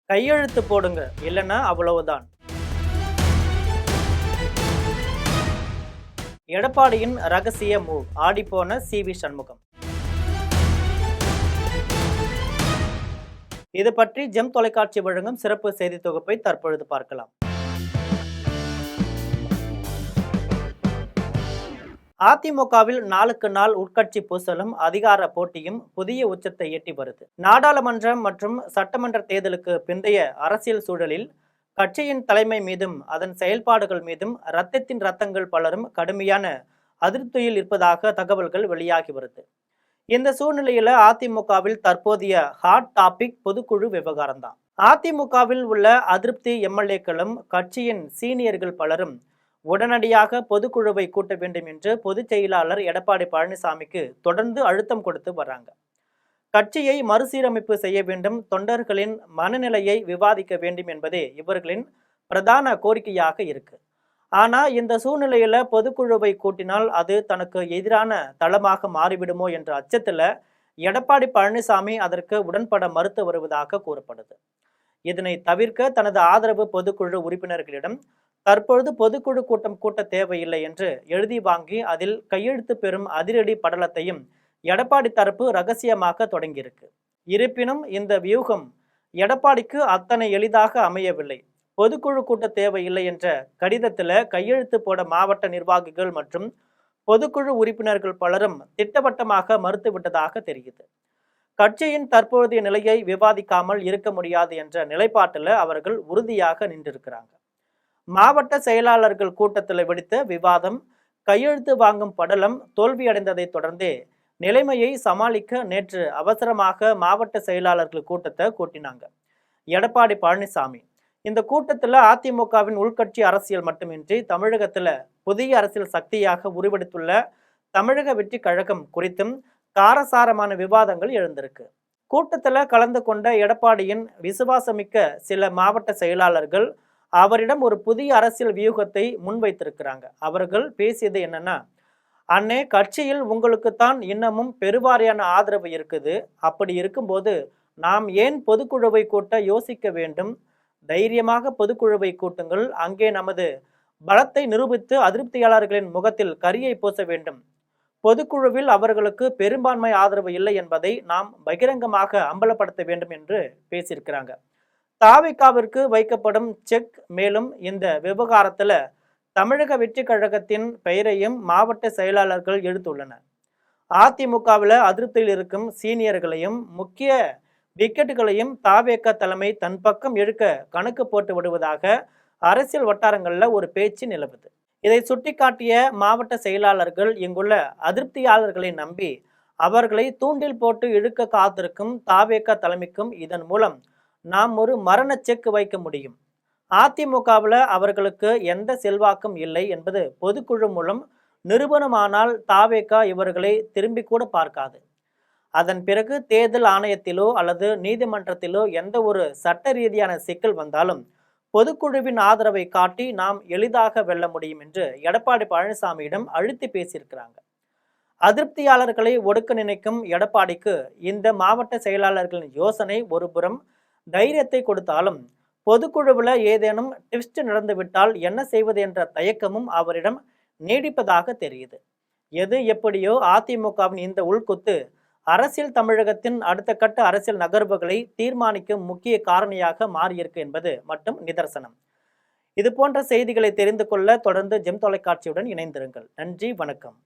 கையெழுத்து போடுங்க, இல்லைன்னா அவ்வளவுதான். எடப்பாடியின் ரகசிய மூவ், ஆடிப்போன சி.வி. சண்முகம். இது பற்றி ஜெம் தொலைக்காட்சி வழங்கும் சிறப்பு செய்தி தொகுப்பை தற்பொழுது பார்க்கலாம். அதிமுகவில் நாளுக்கு நாள் உட்கட்சி பூசலும் அதிகார போட்டியும் புதிய உச்சத்தை எட்டி வருது. நாடாளுமன்றம் மற்றும் சட்டமன்ற தேர்தலுக்கு பிந்தைய அரசியல் சூழலில் கட்சியின் தலைமை மீதும் அதன் செயல்பாடுகள் மீதும் ரத்தங்கள் பலரும் கடுமையான அதிருப்தியில் இருப்பதாக தகவல்கள் வெளியாகி வருது. இந்த சூழ்நிலையில அதிமுகவில் தற்போதைய ஹாட் டாபிக் பொதுக்குழு விவகாரம் தான். அதிமுகவில் உள்ள அதிருப்தி எம்எல்ஏக்களும் கட்சியின் சீனியர்கள் பலரும் உடனடியாக பொதுக்குழுவை கூட்ட வேண்டும் என்று பொதுச் செயலாளர் எடப்பாடி பழனிசாமிக்கு தொடர்ந்து அழுத்தம் கொடுத்து வர்றாங்க. கட்சியை மறுசீரமைப்பு செய்ய வேண்டும், தொண்டர்களின் மனநிலையை விவாதிக்க வேண்டும் என்பதே இவர்களின் பிரதான கோரிக்கையாக இருக்கு. ஆனா இந்த சூழ்நிலையில பொதுக்குழுவை கூட்டினால் அது தனக்கு எதிரான தளமாக மாறிவிடுமோ என்ற அச்சத்துல எடப்பாடி பழனிசாமி அதற்கு உடன்பட மறுத்து வருவதாக கூறப்படுது. இதனை தவிர்க்க தனது ஆதரவு பொதுக்குழு உறுப்பினர்களிடம் தற்பொழுது பொதுக்குழு கூட்டம் கூட்ட தேவையில்லை என்று எழுதி வாங்கி அதில் கையெழுத்து பெறும் அதிரடி படலத்தையும் எடப்பாடி தரப்பு ரகசியமாக தொடங்கியிருக்கு. இருப்பினும் இந்த வியூகம் எடப்பாடிக்கு அத்தனை எளிதாக அமையவில்லை. பொதுக்குழு கூட்ட தேவையில்லை என்ற கடிதத்தில் கையெழுத்து போட மாவட்ட நிர்வாகிகள் மற்றும் பொதுக்குழு உறுப்பினர்கள் பலரும் திட்டவட்டமாக மறுத்துவிட்டதாக தெரியுது. கட்சியின் தற்போதைய நிலையை விவாதிக்காமல் இருக்க முடியாது என்ற நிலைப்பாட்டில் அவர்கள் உறுதியாக நின்றிருக்கிறாங்க. மாவட்ட செயலாளர்கள் கூட்டத்தில் வெடித்த விவாதம், கையெழுத்து வாங்கும் படலம் தோல்வியடைந்ததை தொடர்ந்தே நிலைமையை சமாளிக்க நேற்று அவசரமாக மாவட்ட செயலாளர்கள் கூட்டத்தை கூட்டினாங்க எடப்பாடி பழனிசாமி. இந்த கூட்டத்தில் அதிமுகவின் உள்கட்சி அரசியல் மட்டுமின்றி தமிழகத்தில் புதிய அரசியல் சக்தியாக உருவெடுத்துள்ள தமிழக வெற்றி கழகம் குறித்தும் காரசாரமான விவாதங்கள் எழுந்திருக்கு. கூட்டத்தில் கலந்து கொண்ட எடப்பாடியின் விசுவாசமிக்க சில மாவட்ட செயலாளர்கள் அவரிடம் ஒரு புதிய அரசியல் வியூகத்தை முன்வைத்திருக்கிறாங்க. அவர்கள் பேசியது என்னன்னா, அண்ணே, கட்சியில் உங்களுக்குத்தான் இன்னமும் பெருவாரியான ஆதரவு இருக்குது. அப்படி இருக்கும்போது நாம் ஏன் பொதுக்குழுவை கூட்ட யோசிக்க வேண்டும்? தைரியமாக பொதுக்குழுவை கூட்டுங்கள். அங்கே நமது பலத்தை நிரூபித்து அதிருப்தியாளர்களின் முகத்தில் கரியை பூச வேண்டும். பொதுக்குழுவில் அவர்களுக்கு பெரும்பான்மை ஆதரவு இல்லை என்பதை நாம் பகிரங்கமாக அம்பலப்படுத்த வேண்டும் என்று பேசியிருக்கிறாங்க. தாவிகாவிற்கு வைக்கப்படும் செக். மேலும் இந்த விவகாரத்துல தமிழக வெற்றி கழகத்தின் பெயரையும் மாவட்ட செயலாளர்கள் எடுத்துள்ளனர். அதிமுகவில் அதிருப்தியில் இருக்கும் சீனியர்களையும் முக்கிய விக்கெட்டுகளையும் தாவேக தலைமை தன் பக்கம் இழுக்க கணக்கு போட்டு விடுவதாக அரசியல் வட்டாரங்கள்ல ஒரு பேச்சு நிலவுது. இதை சுட்டிக்காட்டிய மாவட்ட செயலாளர்கள் இங்குள்ள அதிருப்தியாளர்களை நம்பி அவர்களை தூண்டில் போட்டு இழுக்க காத்திருக்கும் தாவேக தலைமைக்கும் இதன் மூலம் நாம் ஒரு மரண செக் வைக்க முடியும். அதிமுகவில் அவர்களுக்கு எந்த செல்வாக்கும் இல்லை என்பது பொதுக்குழு மூலம் நிரூபணமானால் தாவேக இவர்களை திரும்பி கூட பார்க்காது. அதன் பிறகு தேர்தல் ஆணையத்திலோ அல்லது நீதிமன்றத்திலோ எந்த ஒரு சட்ட ரீதியான சிக்கல் வந்தாலும் பொதுக்குழுவின் ஆதரவை காட்டி நாம் எளிதாக வெல்ல முடியும் என்று எடப்பாடி பழனிசாமியிடம் அழுத்தி பேசியிருக்கிறாங்க. அதிருப்தியாளர்களை ஒடுக்க நினைக்கும் எடப்பாடிக்கு இந்த மாவட்ட செயலாளர்களின் யோசனை ஒருபுறம் தைரியத்தை கொடுத்தாலும் பொதுக்குழுவில் ஏதேனும் ட்விஸ்ட் நடந்துவிட்டால் என்ன செய்வது என்ற தயக்கமும் அவரிடம் நீடிப்பதாக தெரியுது. எது எப்படியோ அதிமுகவின் இந்த உள்குத்து அரசியல் தமிழகத்தின் அடுத்த கட்ட அரசியல் நகர்வுகளை தீர்மானிக்கும் முக்கிய காரணியாக மாறியிருக்கு என்பது மட்டும் நிதர்சனம். இது போன்ற செய்திகளை தெரிந்து கொள்ள தொடர்ந்து ஜெம் தொலைக்காட்சியுடன் இணைந்திருங்கள். நன்றி, வணக்கம்.